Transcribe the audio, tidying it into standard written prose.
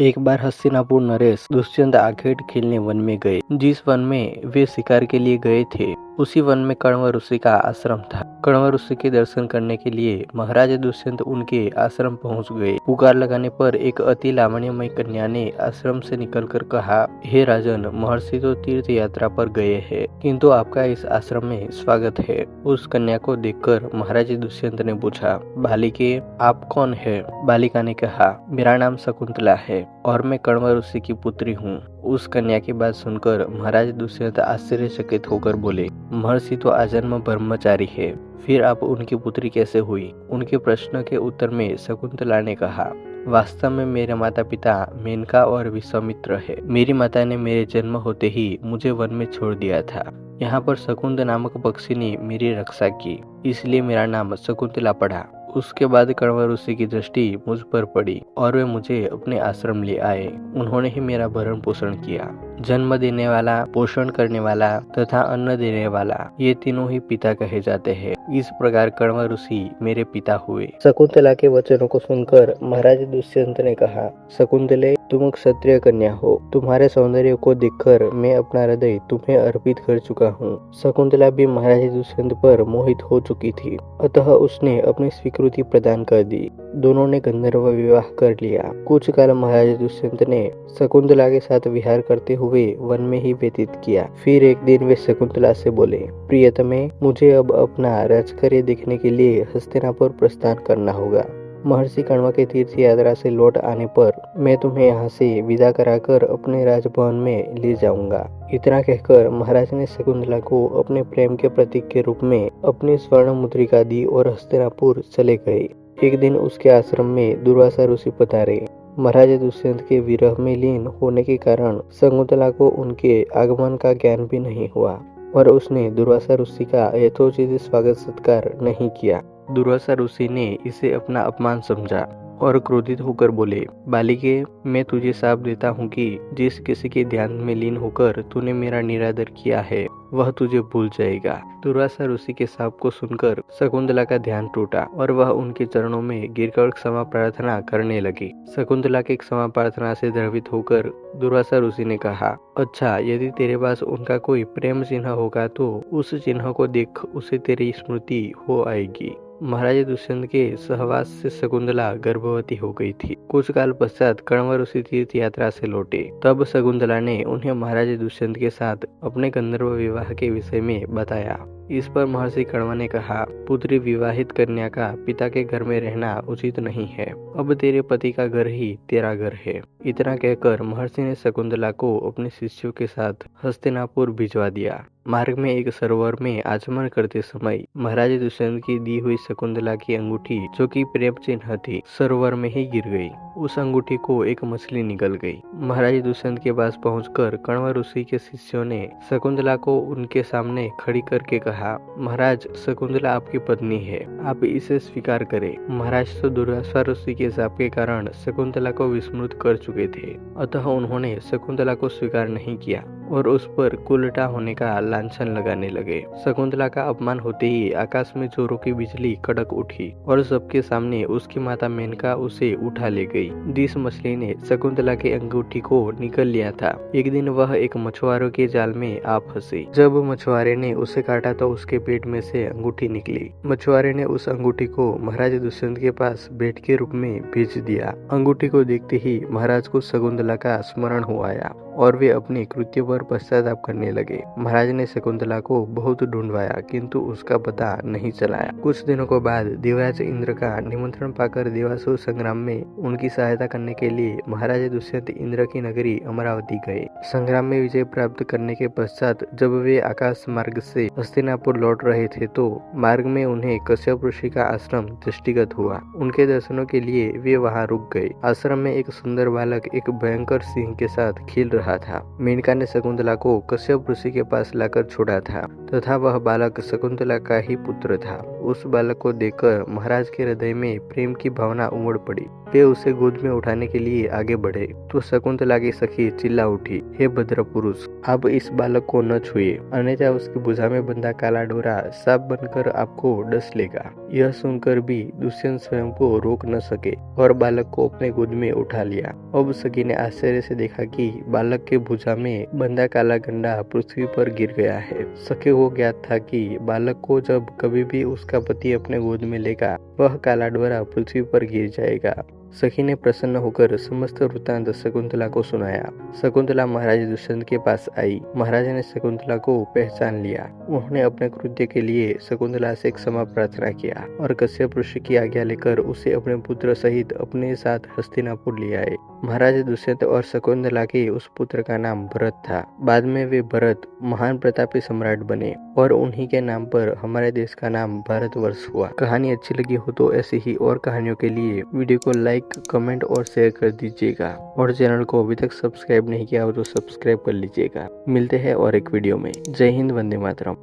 एक बार हस्तिनापुर नरेश दुष्यंत आखेट खेलने वन में गए। जिस वन में वे शिकार के लिए गए थे उसी वन में कण्व ऋषि का आश्रम था। कण्व ऋषि के दर्शन करने के लिए महाराज दुष्यंत उनके आश्रम पहुंच गए। पुकार लगाने पर एक अति लावण्यमय कन्या ने आश्रम से निकलकर कहा, हे राजन, महर्षि तो तीर्थ यात्रा पर गए हैं, किंतु आपका इस आश्रम में स्वागत है। उस कन्या को देखकर महाराज दुष्यंत ने पूछा, बालिके, आप कौन है? बालिका ने कहा, मेरा नाम शकुंतला है और मैं कण्व ऋषि की पुत्री हूँ। उस कन्या की बात सुनकर महाराज दुष्यंत आश्चर्यचकित होकर बोले, महर्षि तो आजन्म ब्रह्मचारी है, फिर आप उनकी पुत्री कैसे हुई? उनके प्रश्न के उत्तर में शकुंतला ने कहा, वास्तव में मेरे माता पिता मेनका और विश्वामित्र है। मेरी माता ने मेरे जन्म होते ही मुझे वन में छोड़ दिया था। यहाँ पर शकुंत नामक पक्षी ने मेरी रक्षा की, इसलिए मेरा नाम शकुंतला पड़ा। उसके बाद कण्व ऋषि की दृष्टि मुझ पर पड़ी और वे मुझे अपने आश्रम ले आए। उन्होंने ही मेरा भरण पोषण किया। जन्म देने वाला, पोषण करने वाला तथा अन्न देने वाला, ये तीनों ही पिता कहे जाते हैं। इस प्रकार कण्व ऋषि मेरे पिता हुए। शकुंतला के वचनों को सुनकर महाराज दुष्यंत ने कहा, शकुंतले, तुम क्षत्रिय कन्या हो। तुम्हारे सौंदर्य को देखकर मैं अपना हृदय तुम्हें अर्पित कर चुका हूँ। शकुंतला भी महाराज दुष्यंत पर मोहित हो चुकी थी, अतः उसने अपनी स्वीकृति प्रदान कर दी। दोनों ने गंधर्व विवाह कर लिया। कुछ काल महाराज दुष्यंत ने शकुंतला के साथ विहार करते हुए वन में ही व्यतीत किया। फिर एक दिन वे शकुंतला से बोले, प्रियतमे, मुझे अब अपना राजकार्य देखने के लिए हस्तिनापुर प्रस्थान करना होगा। महर्षि कण्व के तीर्थ यात्रा से लौट आने पर मैं तुम्हें यहाँ से विदा कराकर अपने राजभवन में ले जाऊंगा। इतना कहकर महाराज ने शकुंतला को अपने प्रेम के प्रतीक के रूप में अपनी स्वर्ण मुद्रिका दी और हस्तिनापुर चले गए। एक दिन उसके आश्रम में दुर्वासा ऋषि पधारे। महाराज दुष्यंत के विरह में लीन होने के कारण शकुंतला को उनके आगमन का ज्ञान भी नहीं हुआ और उसने दुर्वासा ऋषि का यथोचित स्वागत सत्कार नहीं किया। दुर्वासा ऋषि ने इसे अपना अपमान समझा और क्रोधित होकर बोले, बालिके, मैं तुझे शाप देता हूँ कि जिस किसी के ध्यान में लीन होकर तूने मेरा निरादर किया है वह तुझे भूल जाएगा। दुर्वासा ऋषि के शाप को सुनकर शकुंतला का ध्यान टूटा और वह उनके चरणों में गिरकर क्षमा प्रार्थना करने लगी। शकुंतला के क्षमा प्रार्थना से द्रवित होकर दुर्वासा ऋषि ने कहा, अच्छा, यदि तेरे पास उनका कोई प्रेम चिन्ह होगा तो उस चिन्ह को देख उसे तेरी स्मृति हो आएगी। महाराज दुष्यंत के सहवास से शकुंतला गर्भवती हो गई थी। कुछ काल पश्चात कण्व ऋषि तीर्थ यात्रा से लौटे। तब शकुंतला ने उन्हें महाराज दुष्यंत के साथ अपने गंधर्व विवाह के विषय में बताया। इस पर महर्षि कण्व ने कहा, पुत्री विवाहित कन्या का पिता के घर में रहना उचित नहीं है। अब तेरे पति का घर ही तेरा घर है। इतना कहकर महर्षि ने शकुंतला को अपने शिष्यों के साथ हस्तिनापुर भिजवा दिया। मार्ग में एक सरोवर में आचमन करते समय महाराज दुष्यंत की दी हुई शकुंतला की अंगूठी, जो कि प्रेम चिन्ह थी, सरोवर में ही गिर गई। उस अंगूठी को एक मछली निगल गई। महाराज दुष्यंत के पास पहुंचकर कण्व ऋषि के शिष्यों ने शकुंतला को उनके सामने खड़ी करके कहा, महाराज, शकुंतला आपकी पत्नी है, आप इसे स्वीकार करें। महाराज तो दुर्वासा ऋषि के शाप के कारण शकुंतला को विस्मृत कर चुके थे, अतः उन्होंने शकुंतला को स्वीकार नहीं किया और उस पर कुलटा होने का लांछन लगाने लगे। शकुंतला का अपमान होते ही आकाश में जोरों की बिजली कड़क उठी और सबके सामने उसकी माता मेनका उसे उठा ले गई। जिस मछली ने शकुंतला के अंगूठी को निगल लिया था, एक दिन वह एक मछुआरों के जाल में आ फंसी। जब मछुआरे ने उसे काटा तो उसके पेट में से अंगूठी निकली। मछुआरे ने उस अंगूठी को महाराज दुष्यंत के पास भेंट के रूप में भेज दिया। अंगूठी को देखते ही महाराज को शकुंतला का स्मरण हो आया और वे अपने कृत्य पर पश्चाताप करने लगे। महाराज ने शकुंतला को बहुत ढूंढवाया, किंतु उसका पता नहीं चलाया। कुछ दिनों के बाद देवराज इंद्र का निमंत्रण पाकर देवासुर संग्राम में उनकी सहायता करने के लिए महाराज दुष्यंत इंद्र की नगरी अमरावती गए। संग्राम में विजय प्राप्त करने के पश्चात जब वे आकाश मार्ग से हस्तिनापुर लौट रहे थे तो मार्ग में उन्हें कश्यप ऋषि का आश्रम दृष्टिगत हुआ। उनके दर्शनों के लिए वे वहां रुक गए। आश्रम में एक सुंदर बालक एक भयंकर सिंह के साथ खेल रहा था। मेनका ने शकुंतला को कश्यप ऋषि के पास लाकर छोड़ा था तथा वह बालक शकुंतला का ही पुत्र था। उस बालक को देखकर महाराज के हृदय में प्रेम की भावना उमड़ पड़ी। वे उसे गोद में उठाने के लिए आगे बढ़े तो शकुंतला की सखी चिल्ला उठी, हे भद्र पुरुष, आप इस बालक को न छुए, अन्यथा उसकी भुजा में बंधा काला डोरा सांप बनकर आपको डस लेगा। यह सुनकर भी दुष्यंत स्वयं को रोक न सके और बालक को अपने गोद में उठा लिया। अब सखी ने आश्चर्य से देखा कि बालक के भुजा में बंधा काला गंडा पृथ्वी पर गिर गया है। सखी को ज्ञात था कि बालक को जब कभी भी उसका पति अपने गोद में लेगा वह काला डोरा पृथ्वी पर गिर जाएगा। सखी ने प्रसन्न होकर समस्त वृत्तांत शकुंतला को सुनाया। शकुंतला महाराज दुष्यंत के पास आई। महाराजा ने शकुंतला को पहचान लिया। उन्होंने अपने कृत्य के लिए शकुंतला से क्षमा प्रार्थना किया और कश्यप ऋषि की आज्ञा लेकर उसे अपने पुत्र सहित अपने साथ हस्तिनापुर ले आए। महाराज दुष्यंत और शकुंतला के उस पुत्र का नाम भरत था। बाद में वे भरत महान प्रतापी सम्राट बने और उन्हीं के नाम पर हमारे देश का नाम भारतवर्ष हुआ। कहानी अच्छी लगी हो तो ऐसी ही और कहानियों के लिए वीडियो को लाइक, कमेंट और शेयर कर दीजिएगा और चैनल को अभी तक सब्सक्राइब नहीं किया हो तो सब्सक्राइब कर लीजिएगा। मिलते हैं और एक वीडियो में। जय हिंद, वंदे मातरम।